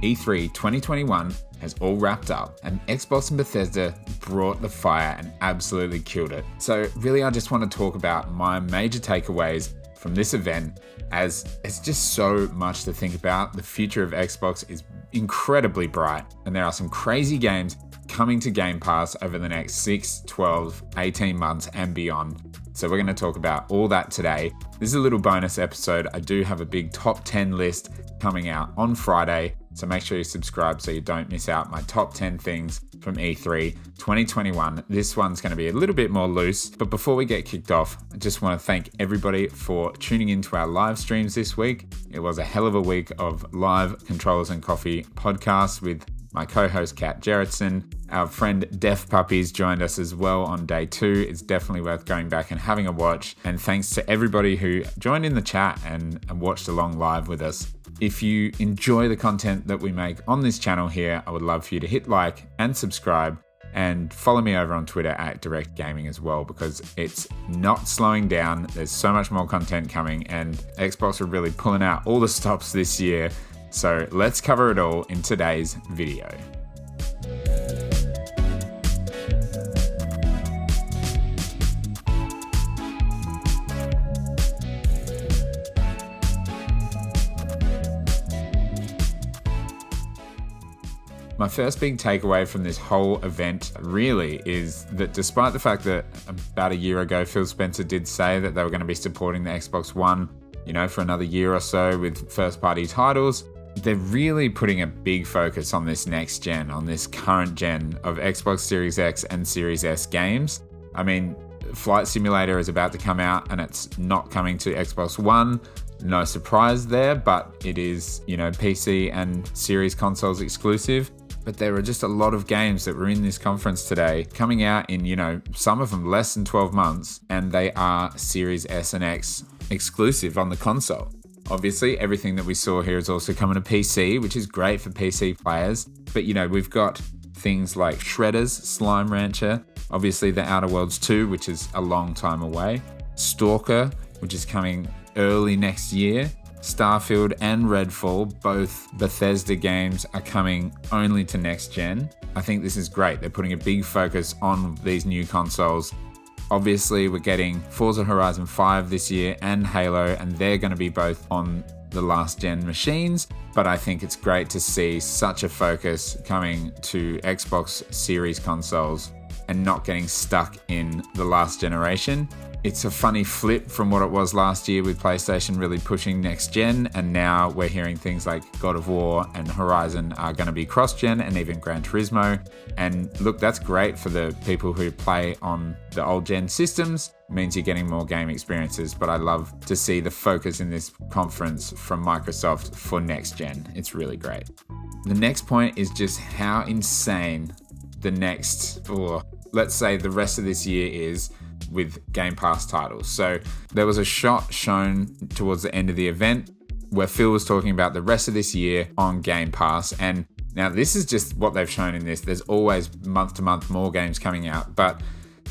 E3 2021 has all wrapped up and Xbox and Bethesda brought the fire and absolutely killed it. So really I just want to talk about my major takeaways from this event, as it's just so much to think about. The future of Xbox is incredibly bright and there are some crazy games coming to Game Pass over the next 6, 12, 18 months and beyond. So we're going to talk about all that today. This is a little bonus episode. I do have a big top 10 list coming out on Friday, so make sure you subscribe so you don't miss out my top 10 things from E3 2021. This one's going to be a little bit more loose, but before we get kicked off, I just want to thank everybody for tuning into our live streams this week. It was a hell of a week of live Controllers and Coffee podcasts with my co-host Kat Gerritsen. Our friend Def Puppies joined us as well on day 2. It's definitely worth going back and having a watch. And thanks to everybody who joined in the chat and watched along live with us. If you enjoy the content that we make on this channel here, I would love for you to hit like and subscribe and follow me over on Twitter at Direct Gaming as well, because it's not slowing down. There's so much more content coming and Xbox are really pulling out all the stops this year. So let's cover it all in today's video. My first big takeaway from this whole event really is that despite the fact that about a year ago, Phil Spencer did say that they were going to be supporting the Xbox One, for another year or so with first-party titles, they're really putting a big focus on this next gen, on this current gen of Xbox Series X and Series S games. I mean, Flight Simulator is about to come out and it's not coming to Xbox One. No surprise there, but it is, PC and Series consoles exclusive. But there are just a lot of games that were in this conference today coming out in, some of them less than 12 months, and they are Series S and X exclusive on the console. Obviously, everything that we saw here is also coming to PC, which is great for PC players. But, we've got things like Shredder's Slime Rancher, obviously The Outer Worlds 2, which is a long time away, Stalker, which is coming early next year, Starfield and Redfall, both Bethesda games, are coming only to next gen. I think this is great. They're putting a big focus on these new consoles. Obviously, we're getting Forza Horizon 5 this year and Halo, and they're going to be both on the last gen machines. But I think it's great to see such a focus coming to Xbox Series consoles and not getting stuck in the last generation. It's a funny flip from what it was last year with PlayStation really pushing next gen, and now we're hearing things like God of War and Horizon are going to be cross-gen, and even Gran Turismo. And look, that's great for the people who play on the old gen systems. It means you're getting more game experiences, but I love to see the focus in this conference from Microsoft for next gen. It's really great. The next point is just how insane the next, or let's say the rest of this year is with Game Pass titles. So there was a shot shown towards the end of the event where Phil was talking about the rest of this year on Game Pass. And now this is just what they've shown in this. There's always month to month more games coming out, but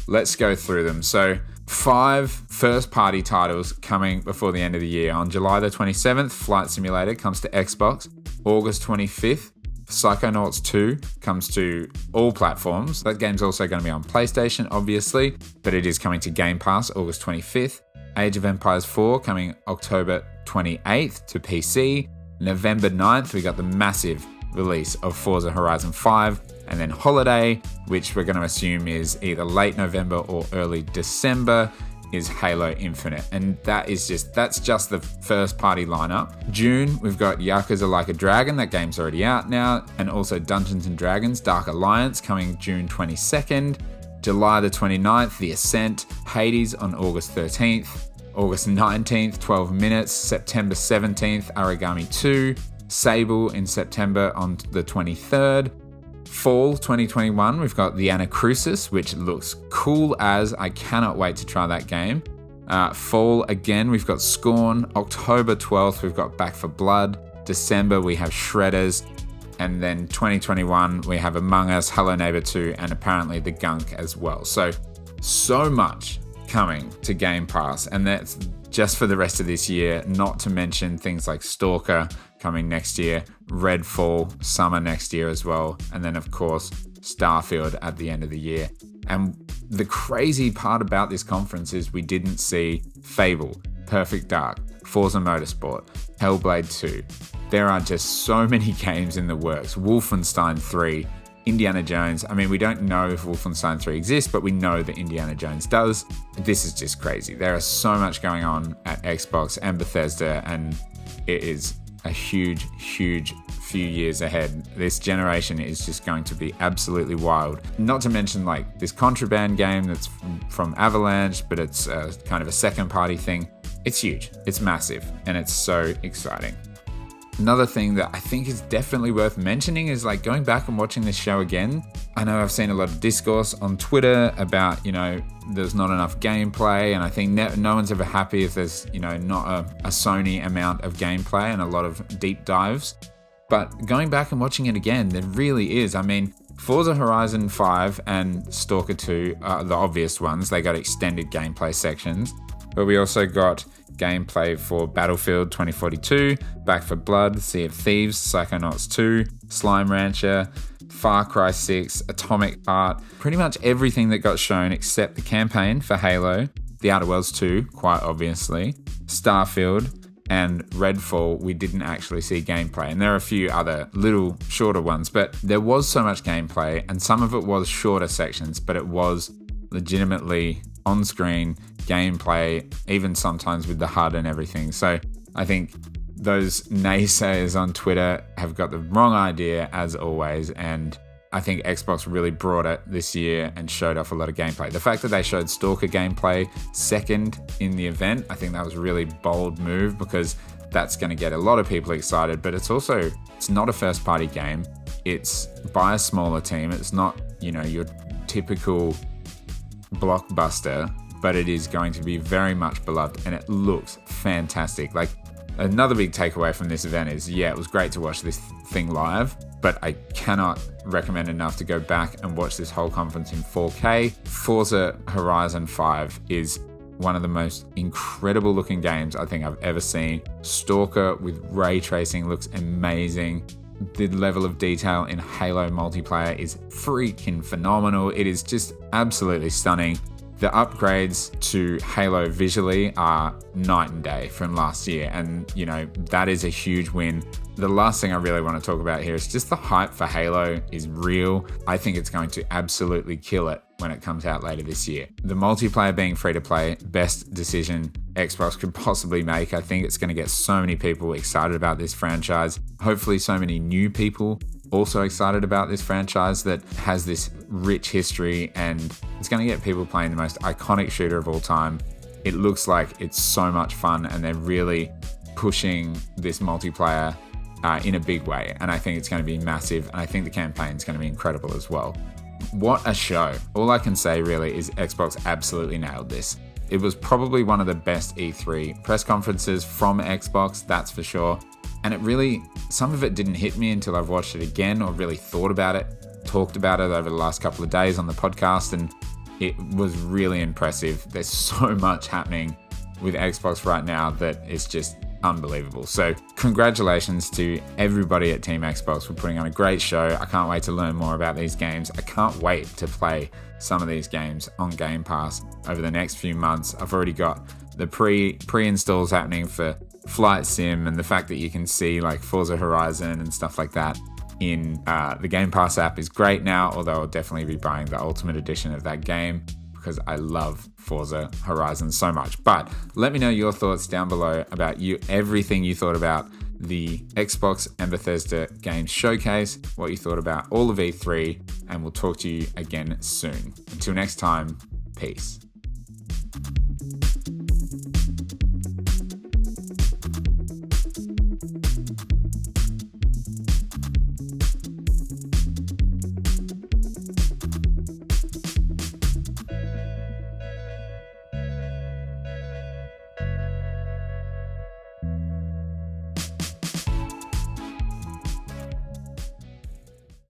let's go through them. So 5 first party titles coming before the end of the year. On July the 27th, Flight Simulator comes to Xbox. August 25th, Psychonauts 2 comes to all platforms. That game's also going to be on PlayStation, obviously, but it is coming to Game Pass August 25th. Age of Empires 4 coming October 28th to PC. November 9th, we got the massive release of Forza Horizon 5. And then Holiday, which we're going to assume is either late November or early December, is Halo Infinite. And that's just the first party lineup. June, we've got Yakuza Like a Dragon. That game's already out now. And also Dungeons & Dragons Dark Alliance coming June 22nd. July the 29th, The Ascent. Hades on August 13th. August 19th, 12 Minutes. September 17th, Origami 2. Sable in September on the 23rd. Fall 2021, we've got the Anacrusis, which looks cool as. I cannot wait to try that game. Fall again, we've got Scorn. October 12th, we've got Back 4 Blood. December, we have Shredders. And then 2021, we have Among Us, Hello Neighbor 2, and apparently The Gunk as well. So much coming to Game Pass, and that's just for the rest of this year, not to mention things like Stalker coming next year, Redfall summer next year as well, and then of course Starfield at the end of the year. And the crazy part about this conference is we didn't see Fable, Perfect Dark, Forza Motorsport, Hellblade 2. There are just so many games in the works. Wolfenstein 3, Indiana Jones. I mean, we don't know if Wolfenstein 3 exists, but we know that Indiana Jones does. This is just crazy. There is so much going on at Xbox and Bethesda, and it is a huge, huge few years ahead. This generation is just going to be absolutely wild. Not to mention like this Contraband game that's from Avalanche, but it's kind of a second party thing. It's huge, it's massive, and it's so exciting. Another thing that I think is definitely worth mentioning is like going back and watching this show again. I know I've seen a lot of discourse on Twitter about, there's not enough gameplay, and I think no one's ever happy if there's, not a Sony amount of gameplay and a lot of deep dives. But going back and watching it again, there really is. I mean, Forza Horizon 5 and Stalker 2 are the obvious ones. They got extended gameplay sections. But we also got gameplay for Battlefield 2042, Back 4 Blood, Sea of Thieves, Psychonauts 2, Slime Rancher, Far Cry 6, Atomic Heart, pretty much everything that got shown except the campaign for Halo, The Outer Worlds 2, quite obviously, Starfield, and Redfall, we didn't actually see gameplay. And there are a few other little shorter ones, but there was so much gameplay, and some of it was shorter sections, but it was legitimately on-screen gameplay, even sometimes with the HUD and everything. So I think those naysayers on Twitter have got the wrong idea as always, and I think Xbox really brought it this year and showed off a lot of gameplay. The fact that they showed Stalker gameplay second in the event, I think that was a really bold move, because that's going to get a lot of people excited, but it's not a first party game. It's by a smaller team. It's not, your typical blockbuster, but it is going to be very much beloved, and it looks fantastic. Like, another big takeaway from this event is, it was great to watch this thing live, but I cannot recommend enough to go back and watch this whole conference in 4K. Forza Horizon 5 is one of the most incredible looking games I think I've ever seen. Stalker with ray tracing looks amazing. The level of detail in Halo multiplayer is freaking phenomenal. It is just absolutely stunning. The upgrades to Halo visually are night and day from last year, and that is a huge win. The last thing I really want to talk about here is just the hype for Halo is real. I think it's going to absolutely kill it when it comes out later this year. The multiplayer being free to play, best decision Xbox could possibly make. I think it's going to get so many people excited about this franchise. Hopefully so many new people also excited about this franchise that has this rich history, and it's going to get people playing the most iconic shooter of all time. It looks like it's so much fun, and they're really pushing this multiplayer in a big way, and I think it's going to be massive, and I think the campaign is going to be incredible as well. What a show. All I can say really is Xbox absolutely nailed this. It was probably one of the best E3 press conferences from Xbox, that's for sure. And some of it didn't hit me until I've watched it again or really thought about it, talked about it over the last couple of days on the podcast, and it was really impressive. There's so much happening with Xbox right now that it's just unbelievable. So congratulations to everybody at Team Xbox for putting on a great show. I can't wait to learn more about these games. I can't wait to play some of these games on Game Pass over the next few months. I've already got the pre-installs happening for Flight Sim, and the fact that you can see like Forza Horizon and stuff like that in the Game Pass app is great now, although I'll definitely be buying the Ultimate Edition of that game because I love Forza Horizon so much. But let me know your thoughts down below about everything you thought about the Xbox and Bethesda Games Showcase, what you thought about all of E3, and we'll talk to you again soon. Until next time, peace.